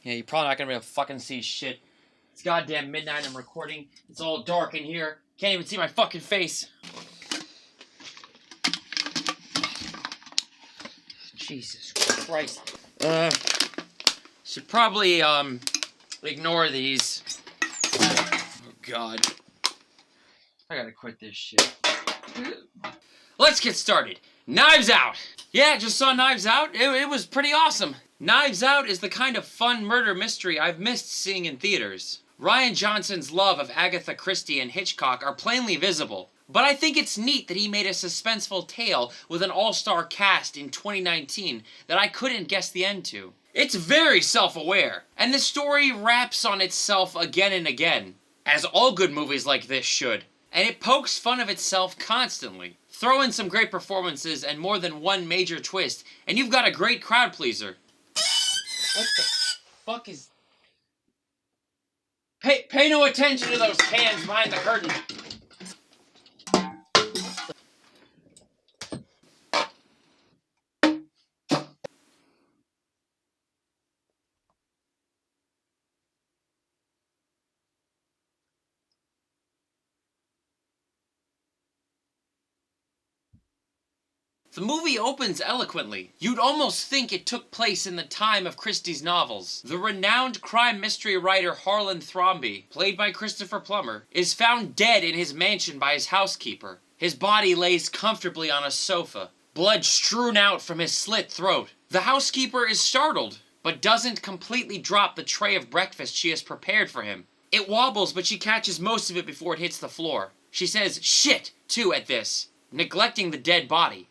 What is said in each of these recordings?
Yeah, you're probably not gonna be able to fucking see shit. It's goddamn midnight, I'm recording. It's all dark in here. Can't even see my fucking face. Jesus Christ. Should probably, ignore these. Oh, God. I gotta quit this shit. Let's get started. Knives Out! Yeah, just saw Knives Out. It was pretty awesome. Knives Out is the kind of fun murder mystery I've missed seeing in theaters. Rian Johnson's love of Agatha Christie and Hitchcock are plainly visible, but I think it's neat that he made a suspenseful tale with an all-star cast in 2019 that I couldn't guess the end to. It's very self-aware, and the story raps on itself again and again, as all good movies like this should, and it pokes fun of itself constantly. Throw in some great performances and more than one major twist, and you've got a great crowd pleaser. What the fuck is... Pay no attention to those cans behind the curtain. The movie opens eloquently. You'd almost think it took place in the time of Christie's novels. The renowned crime mystery writer Harlan Thrombey, played by Christopher Plummer, is found dead in his mansion by his housekeeper. His body lays comfortably on a sofa, blood strewn out from his slit throat. The housekeeper is startled, but doesn't completely drop the tray of breakfast she has prepared for him. It wobbles, but she catches most of it before it hits the floor. She says, "Shit," too, at this, neglecting the dead body.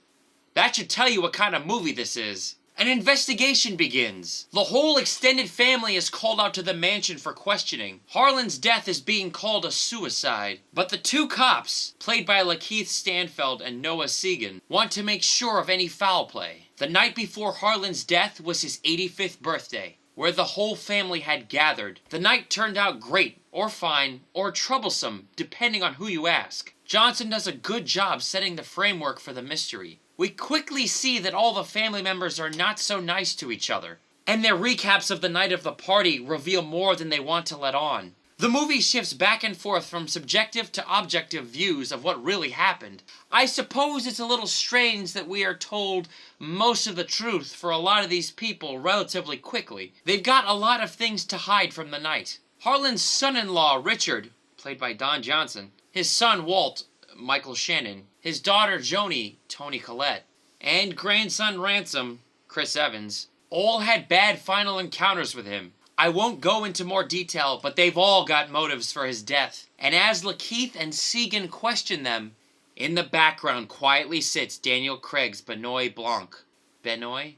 That should tell you what kind of movie this is. An investigation begins. The whole extended family is called out to the mansion for questioning. Harlan's death is being called a suicide. But the two cops, played by Lakeith Stanfield and Noah Segan, want to make sure of any foul play. The night before Harlan's death was his 85th birthday, where the whole family had gathered. The night turned out great, or fine, or troublesome, depending on who you ask. Johnson does a good job setting the framework for the mystery. We quickly see that all the family members are not so nice to each other, and their recaps of the night of the party reveal more than they want to let on. The movie shifts back and forth from subjective to objective views of what really happened. I suppose it's a little strange that we are told most of the truth for a lot of these people relatively quickly. They've got a lot of things to hide from the night. Harlan's son-in-law, Richard, played by Don Johnson, his son, Walt, Michael Shannon, his daughter, Joni, Toni Collette, and grandson, Ransom, Chris Evans, all had bad final encounters with him. I won't go into more detail, but they've all got motives for his death. And as Lakeith and Segan question them, in the background quietly sits Daniel Craig's Benoit Blanc. Benoit?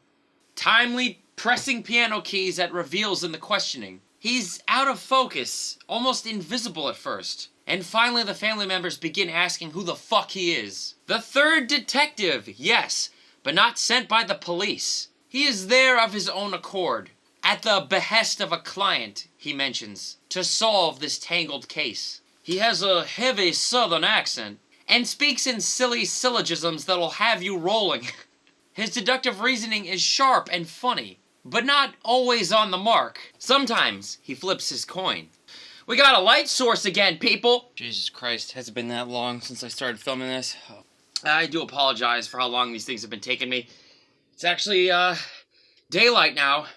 Timely pressing piano keys at reveals in the questioning. He's out of focus, almost invisible at first. And finally the family members begin asking who the fuck he is. The third detective, yes, but not sent by the police. He is there of his own accord, at the behest of a client, he mentions, to solve this tangled case. He has a heavy southern accent, and speaks in silly syllogisms that'll have you rolling. His deductive reasoning is sharp and funny, but not always on the mark. Sometimes he flips his coin. We got a light source again, people! Jesus Christ, has it been that long since I started filming this? Oh. I do apologize for how long these things have been taking me. It's actually, daylight now.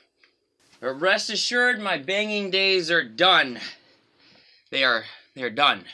But rest assured, my banging days are done. They're done.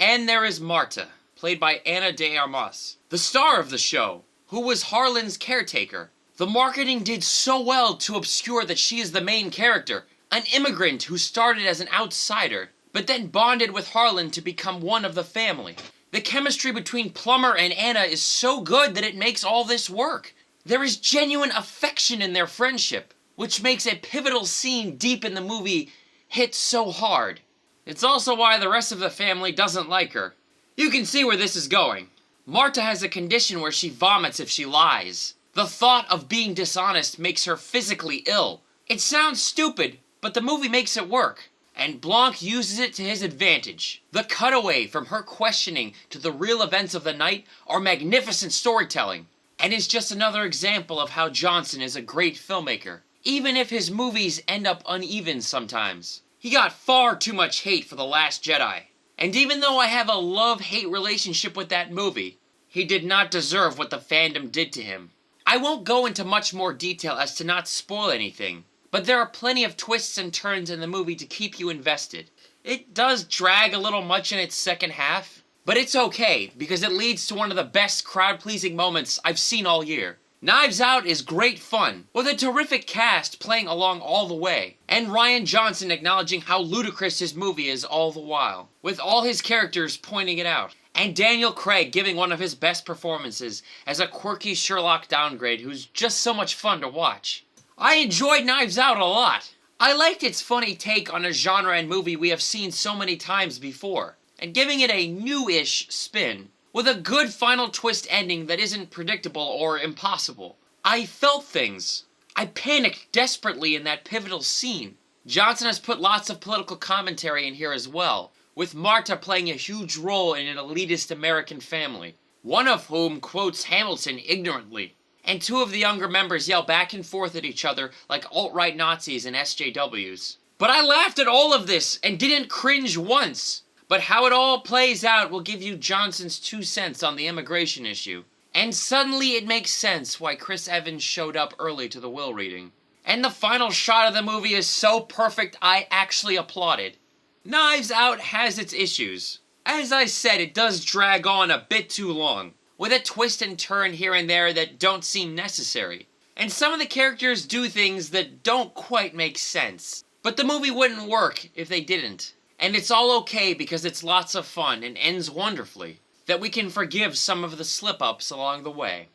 And there is Marta, played by Ana de Armas, the star of the show, who was Harlan's caretaker. The marketing did so well to obscure that she is the main character, an immigrant who started as an outsider, but then bonded with Harlan to become one of the family. The chemistry between Plummer and Anna is so good that it makes all this work. There is genuine affection in their friendship, which makes a pivotal scene deep in the movie hit so hard. It's also why the rest of the family doesn't like her. You can see where this is going. Marta has a condition where she vomits if she lies. The thought of being dishonest makes her physically ill. It sounds stupid, but the movie makes it work. And Blanc uses it to his advantage. The cutaway from her questioning to the real events of the night are magnificent storytelling. and is just another example of how Johnson is a great filmmaker, even if his movies end up uneven sometimes. He got far too much hate for The Last Jedi, and even though I have a love-hate relationship with that movie, he did not deserve what the fandom did to him. I won't go into much more detail as to not spoil anything, but there are plenty of twists and turns in the movie to keep you invested. It does drag a little much in its second half, but it's okay, because it leads to one of the best crowd-pleasing moments I've seen all year. Knives Out is great fun, with a terrific cast playing along all the way, and Rian Johnson acknowledging how ludicrous his movie is all the while, with all his characters pointing it out. And Daniel Craig giving one of his best performances as a quirky Sherlock downgrade who's just so much fun to watch. I enjoyed Knives Out a lot. I liked its funny take on a genre and movie we have seen so many times before, and giving it a new-ish spin, with a good final twist ending that isn't predictable or impossible. I felt things. I panicked desperately in that pivotal scene. Johnson has put lots of political commentary in here as well, with Marta playing a huge role in an elitist American family, one of whom quotes Hamilton ignorantly, and two of the younger members yell back and forth at each other like alt-right Nazis and SJWs. But I laughed at all of this and didn't cringe once. But how it all plays out will give you Johnson's 2 cents on the immigration issue. And suddenly it makes sense why Chris Evans showed up early to the will reading. And the final shot of the movie is so perfect I actually applauded. Knives Out has its issues. As I said, it does drag on a bit too long, with a twist and turn here and there that don't seem necessary. And some of the characters do things that don't quite make sense. But the movie wouldn't work if they didn't. And it's all okay because it's lots of fun and ends wonderfully, that we can forgive some of the slip-ups along the way.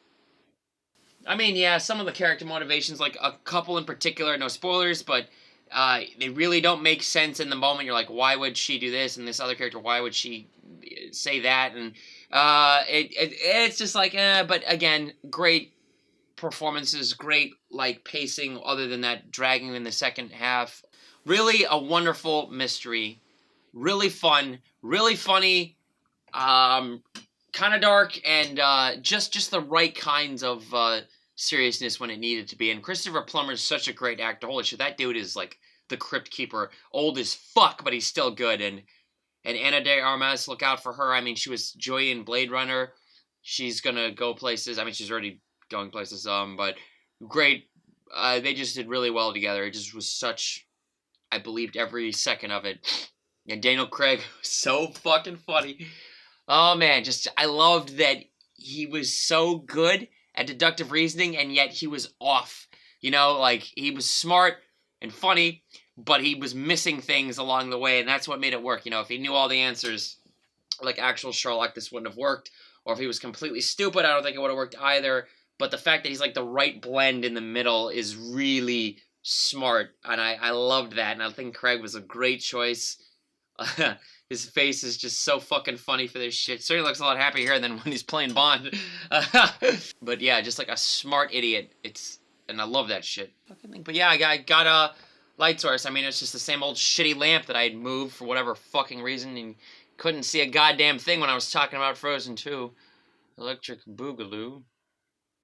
I mean, yeah, some of the character motivations, like a couple in particular, no spoilers, but they really don't make sense in the moment. You're like, why would she do this? And this other character, why would she say that? And it's just like, but again, great performances, great, like, pacing, other than that dragging in the second half. Really a wonderful mystery. Really fun, really funny, kind of dark, and just the right kinds of seriousness when it needed to be. And Christopher Plummer is such a great actor. Holy shit, that dude is like the Crypt Keeper, old as fuck, but he's still good. And Ana de Armas, look out for her. I mean, she was Joy in Blade Runner. She's gonna go places. I mean, she's already going places. But great. They just did really well together. It just was such. I believed every second of it. And Daniel Craig was so fucking funny. Oh man, I loved that he was so good at deductive reasoning and yet he was off. You know, like, he was smart and funny, but he was missing things along the way, and that's what made it work. You know, if he knew all the answers, like actual Sherlock, this wouldn't have worked. Or if he was completely stupid, I don't think it would have worked either. But the fact that he's like the right blend in the middle is really smart, and I loved that, and I think Craig was a great choice. His face is just so fucking funny for this shit. Certainly looks a lot happier than when he's playing Bond. But yeah, just like a smart idiot. And I love that shit. But yeah, I got a light source. I mean, it's just the same old shitty lamp that I had moved for whatever fucking reason and couldn't see a goddamn thing when I was talking about Frozen 2. Electric Boogaloo.